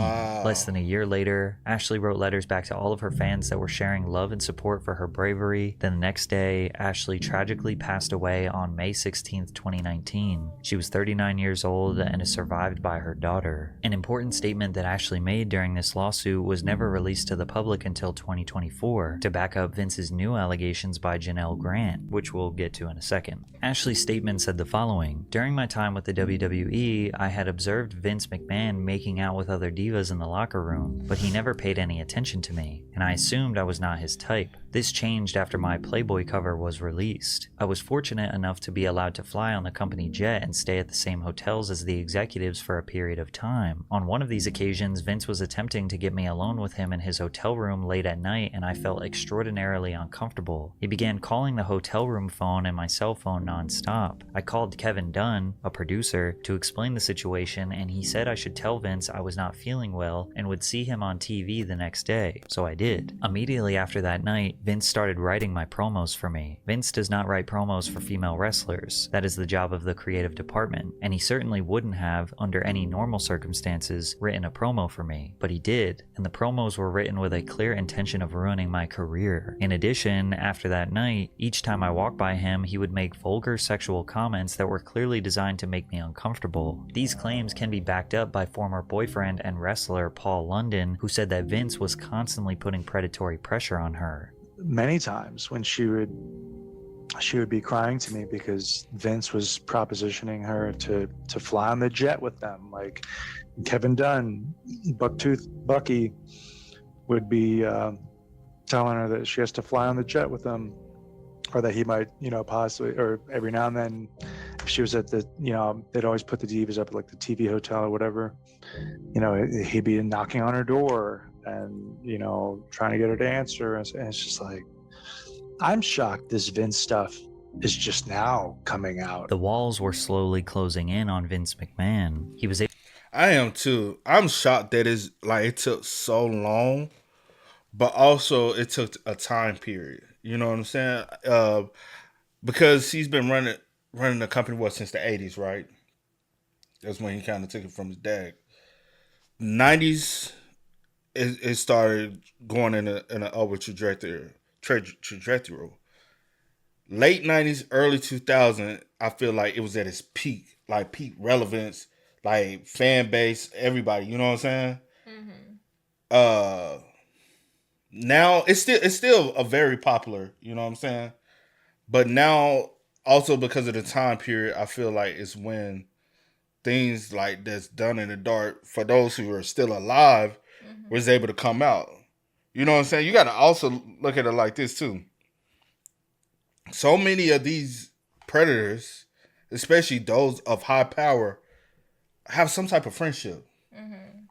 S4: Less than a year later, Ashley wrote letters back to all of her fans that were sharing love and support for her bravery. Then the next day, Ashley tragically passed away on May 16, 2019. She was 39 years old and is survived by her daughter. An important statement that Ashley made during this lawsuit was never released to the public until 2024 to back up Vince's new allegations by Janelle Grant, which we'll get to in a second. Ashley's statement said the following: "During my time with the WWE, I had observed Vince McMahon making out with other divas in the locker room, but he never paid any attention to me, and I assumed I was not his type. This changed after my Playboy cover was released. I was fortunate enough to be allowed to fly on the company jet and stay at the same hotels as the executives for a period of time. On one of these occasions, Vince was attempting to get me alone with him in his hotel room late at night, and I felt extraordinarily uncomfortable. He began calling the hotel room phone and my cell phone non-stop. I called Kevin Dunn, a producer, to explain the situation, and he said I should tell Vince I was not feeling well and would see him on TV the next day, so I did. Immediately after that night, Vince started writing my promos for me. Vince does not write promos for female wrestlers. That is the job of the creative department, and he certainly wouldn't have, under any normal circumstances, written a promo for me. But he did, and the promos were written with a clear intention of ruining my career. In addition, after that night, each time I walked by him, he would make vulgar sexual comments that were clearly designed to make me uncomfortable. These claims can be backed up by former boyfriend and wrestler Paul London, who said that Vince was constantly putting predatory pressure on her.
S15: Many times when she would be crying to me because Vince was propositioning her to fly on the jet with them. Like Kevin Dunn, Bucktooth Bucky would be telling her that she has to fly on the jet with him, or that he might, possibly, or every now and then, if she was at the, they'd always put the divas up at like the TV hotel or whatever, he'd be knocking on her door and, trying to get her to answer. And it's just like, I'm shocked this Vince stuff is just now coming out.
S4: The walls were slowly closing in on Vince McMahon. He was able—
S2: I am too. I'm shocked that it took so long, but also it took a time period. You know what I'm saying? Because he's been running the company since the 80s, right? That's when he kind of took it from his dad. 90s, it started going in an upward trajectory. Late 90s, early 2000, I feel like it was at its peak, like peak relevance, like fan base, everybody. You know what I'm saying? Mm-hmm. Now it's still a very popular. You know what I'm saying? But now, also because of the time period, I feel like it's when things like that's done in the dark for those who are still alive was able to come out. You know what I'm saying? You got to also look at it like this too. So many of these predators, especially those of high power, have some type of friendship. Mm-hmm.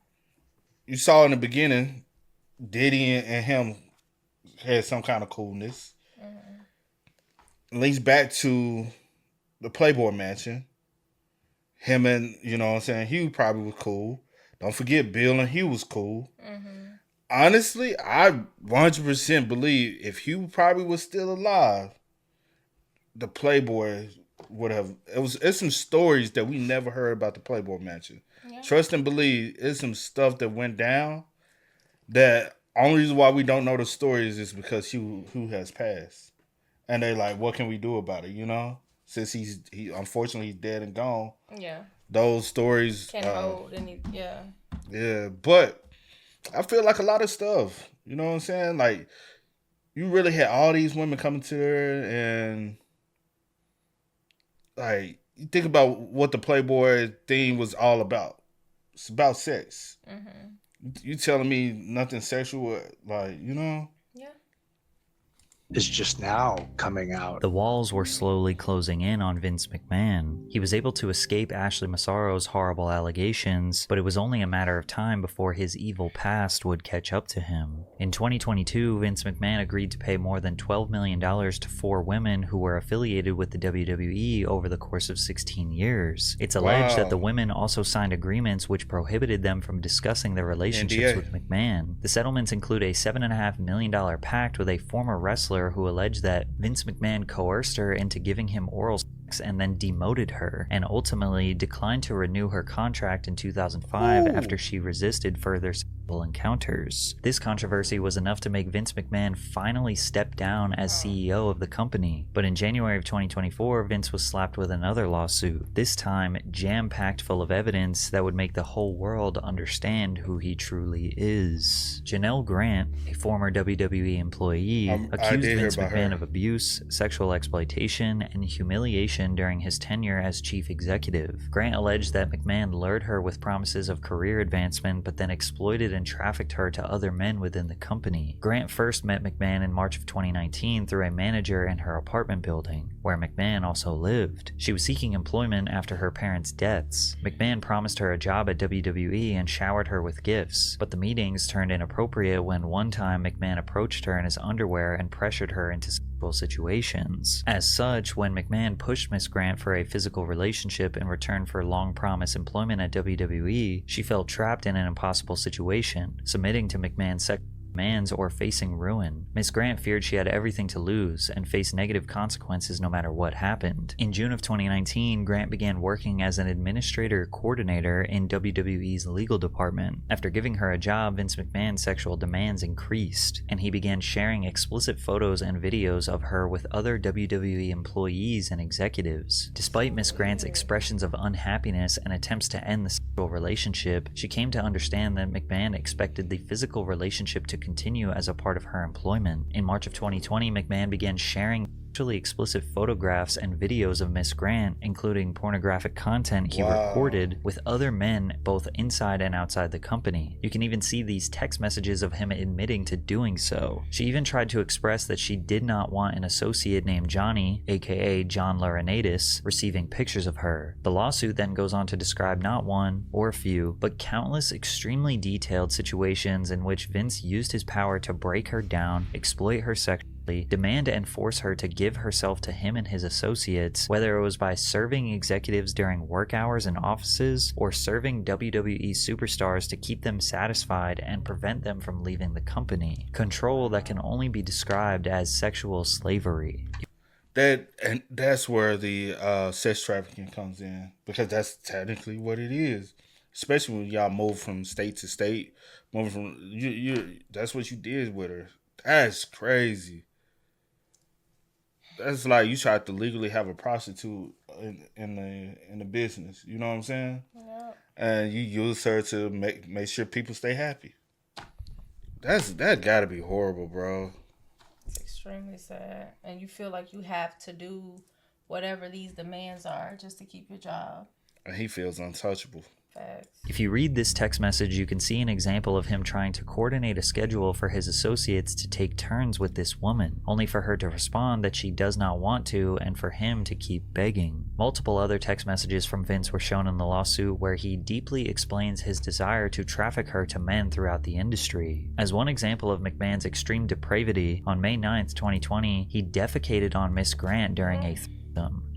S2: You saw in the beginning, Diddy and him had some kind of coolness. Mm-hmm. Links back to the Playboy Mansion. Him and, Hugh probably was cool. Don't forget Bill and Hugh was cool. Mm-hmm. Honestly, I 100% believe if Hugh probably was still alive, the Playboy It's some stories that we never heard about the Playboy Mansion. Yeah. Trust and believe, it's some stuff that went down that only reason why we don't know the stories is because who has passed. And they like, what can we do about it, you know? Since he unfortunately he's dead and gone.
S3: Yeah.
S2: Those stories
S3: can't hold any. Yeah.
S2: Yeah, but I feel like a lot of stuff. You know what I'm saying? Like, you really had all these women coming to her, and like, you think about what the Playboy thing was all about. It's about sex. Mm-hmm. You telling me nothing sexual, like, you know?
S3: Yeah.
S15: Is just now coming out.
S4: The walls were slowly closing in on Vince McMahon. He was able to escape Ashley Masaro's horrible allegations, but it was only a matter of time before his evil past would catch up to him. In 2022, Vince McMahon agreed to pay more than $12 million to 4 women who were affiliated with the WWE over the course of 16 years. It's alleged that the women also signed agreements which prohibited them from discussing their relationships with McMahon. The settlements include a $7.5 million pact with a former wrestler who alleged that Vince McMahon coerced her into giving him oral sex and then demoted her, and ultimately declined to renew her contract in 2005 after she resisted further sexual encounters. This controversy was enough to make Vince McMahon finally step down as CEO of the company, but in January of 2024, Vince was slapped with another lawsuit, this time jam-packed full of evidence that would make the whole world understand who he truly is. Janelle Grant, a former WWE employee, accused Vince McMahon of abuse, sexual exploitation, and humiliation during his tenure as chief executive. Grant alleged that McMahon lured her with promises of career advancement, but then exploited and trafficked her to other men within the company. Grant first met McMahon in March of 2019 through a manager in her apartment building, where McMahon also lived. She was seeking employment after her parents' deaths. McMahon promised her a job at WWE and showered her with gifts, but the meetings turned inappropriate when one time McMahon approached her in his underwear and pressured her into sexual situations. As such, when McMahon pushed Miss Grant for a physical relationship in return for long-promised employment at WWE, she felt trapped in an impossible situation, submitting to McMahon's sexual demands or facing ruin. Miss Grant feared she had everything to lose and faced negative consequences no matter what happened. In June of 2019, Grant began working as an administrator coordinator in WWE's legal department. After giving her a job, Vince McMahon's sexual demands increased, and he began sharing explicit photos and videos of her with other WWE employees and executives. Despite Miss Grant's expressions of unhappiness and attempts to end the sexual relationship, she came to understand that McMahon expected the physical relationship to continue as a part of her employment. In March of 2020, McMahon began sharing sexually explicit photographs and videos of Miss Grant, including pornographic content he recorded with other men both inside and outside the company. You can even see these text messages of him admitting to doing so. She even tried to express that she did not want an associate named Johnny, aka John Laurinaitis, receiving pictures of her. The lawsuit then goes on to describe not one or a few, but countless extremely detailed situations in which Vince used his power to break her down, exploit her sexually, demand and force her to give herself to him and his associates, whether it was by serving executives during work hours in offices or serving WWE superstars to keep them satisfied and prevent them from leaving the company. Control that can only be described as sexual slavery.
S2: That's where the sex trafficking comes in, because that's technically what it is. Especially when y'all move from state to state, moving from you. That's what you did with her. That's crazy. That's like you tried to legally have a prostitute in the business. You know what I'm saying? Yeah. And you use her to make sure people stay happy. That gotta be horrible, bro.
S3: It's extremely sad, and you feel like you have to do whatever these demands are just to keep your job.
S2: And he feels untouchable.
S4: If you read this text message, you can see an example of him trying to coordinate a schedule for his associates to take turns with this woman, only for her to respond that she does not want to and for him to keep begging. Multiple other text messages from Vince were shown in the lawsuit where he deeply explains his desire to traffic her to men throughout the industry. As one example of McMahon's extreme depravity, on May 9th, 2020, he defecated on Miss Grant during a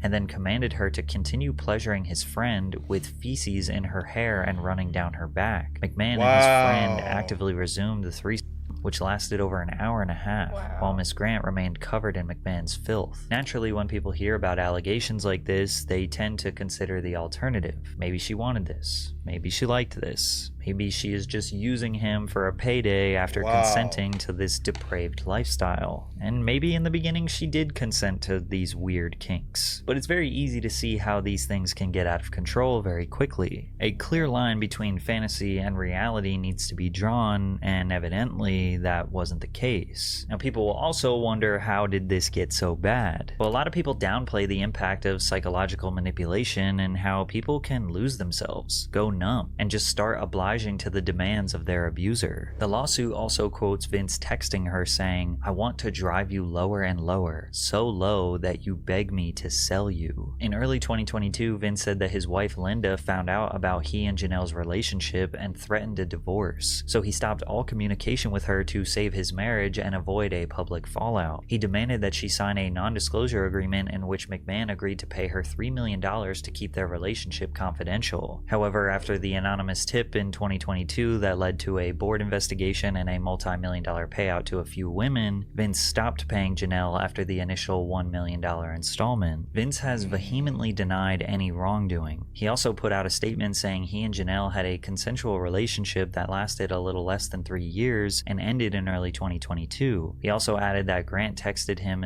S4: and then commanded her to continue pleasuring his friend with feces in her hair and running down her back. McMahon and his friend actively resumed the threesome, which lasted over an hour and a half, while Miss Grant remained covered in McMahon's filth. Naturally, when people hear about allegations like this, they tend to consider the alternative. Maybe she wanted this. Maybe she liked this. Maybe she is just using him for a payday after consenting to this depraved lifestyle. And maybe in the beginning she did consent to these weird kinks. But it's very easy to see how these things can get out of control very quickly. A clear line between fantasy and reality needs to be drawn, and evidently that wasn't the case. Now, people will also wonder, how did this get so bad? Well, a lot of people downplay the impact of psychological manipulation and how people can lose themselves, go numb, and just start obliging to the demands of their abuser. The lawsuit also quotes Vince texting her saying, "I want to drive you lower and lower, so low that you beg me to sell you." In early 2022, Vince said that his wife Linda found out about he and Janelle's relationship and threatened a divorce, so he stopped all communication with her to save his marriage and avoid a public fallout. He demanded that she sign a non-disclosure agreement in which McMahon agreed to pay her $3 million to keep their relationship confidential. However, after the anonymous tip in 2022 that led to a board investigation and a multi-million-dollar payout to a few women, Vince stopped paying Janelle after the initial $1 million installment. Vince has vehemently denied any wrongdoing. He also put out a statement saying he and Janelle had a consensual relationship that lasted a little less than 3 years and ended in early 2022. He also added that Grant texted him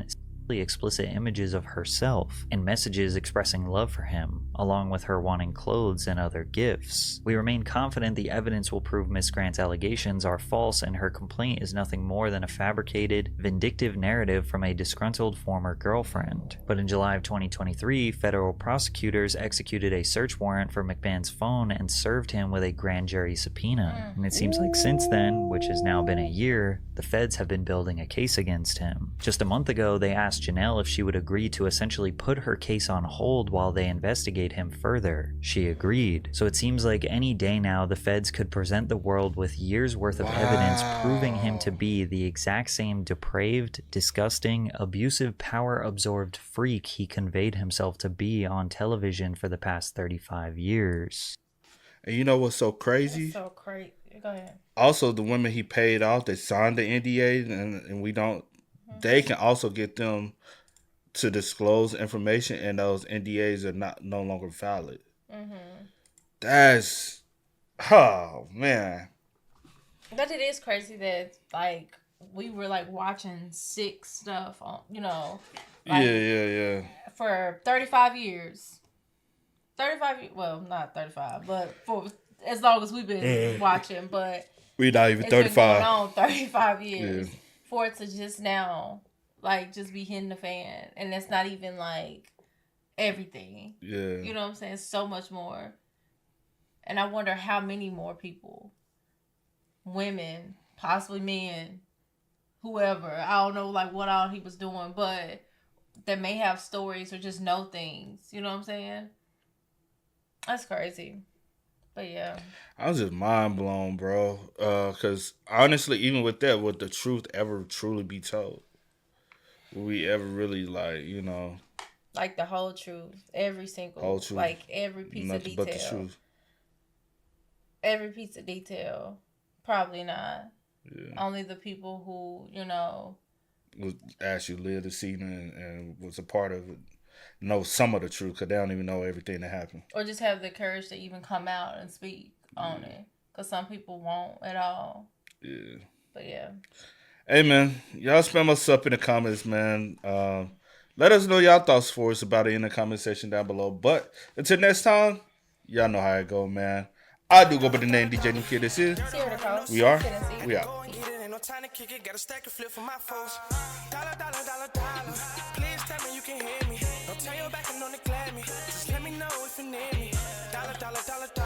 S4: explicit images of herself and messages expressing love for him, along with her wanting clothes and other gifts. We remain confident the evidence will prove Miss Grant's allegations are false and her complaint is nothing more than a fabricated, vindictive narrative from a disgruntled former girlfriend. But in July of 2023, federal prosecutors executed a search warrant for McMahon's phone and served him with a grand jury subpoena. And it seems like since then, which has now been a year, the feds have been building a case against him. Just a month ago, they asked Janelle if she would agree to essentially put her case on hold while they investigate him further. She agreed. So it seems like any day now the feds could present the world with years worth of evidence proving him to be the exact same depraved, disgusting, abusive, power-absorbed freak he conveyed himself to be on television for the past 35 years.
S2: And you know what's so crazy?
S3: That's so crazy. Go ahead.
S2: Also, the women he paid off, they signed the NDA, and we don't. They can also get them to disclose information, and those NDAs are no longer valid. That's, oh man.
S3: But it is crazy that like we were like watching sick stuff on, you know. Like,
S2: yeah.
S3: For 35 years. 35, well, not 35, but for as long as we've been watching, but
S2: we're not even 35.
S3: Been going on 35 years for it to just now, like, just be hitting the fan, and that's not even like everything.
S2: Yeah,
S3: you know what I'm saying? So much more, and I wonder how many more people, women, possibly men, whoever. I don't know, like what all he was doing, but that may have stories or just know things. You know what I'm saying? That's crazy. But yeah,
S2: I was just mind blown, bro. Because honestly, even with that, would the truth ever truly be told? Will we ever really, like, you know,
S3: like the whole truth, every single,
S2: whole truth,
S3: like every piece of detail,
S2: but the truth,
S3: every piece of detail? Probably not.
S2: Yeah.
S3: Only the people who, you know,
S2: was actually lived the scene and was a part of it know some of the truth, because they don't even know everything that happened.
S3: Or just have the courage to even come out and speak on it. Because some people won't at all.
S2: Yeah.
S3: But yeah.
S2: Hey, man. Y'all spam us up in the comments, man. Let us know y'all thoughts for us about it in the comment section down below. But until next time, y'all know how it go, man. I do go by the name DJ New Kid. This is. We are. We out.
S1: Time to kick it, got a stack of flip for my foes. Dollar, dollar, dollar, dollar. Please tell me you can hear me. Don't turn your back and don't neglect me. Just let me know if you need me. Dollar, dollar, dollar, dollar.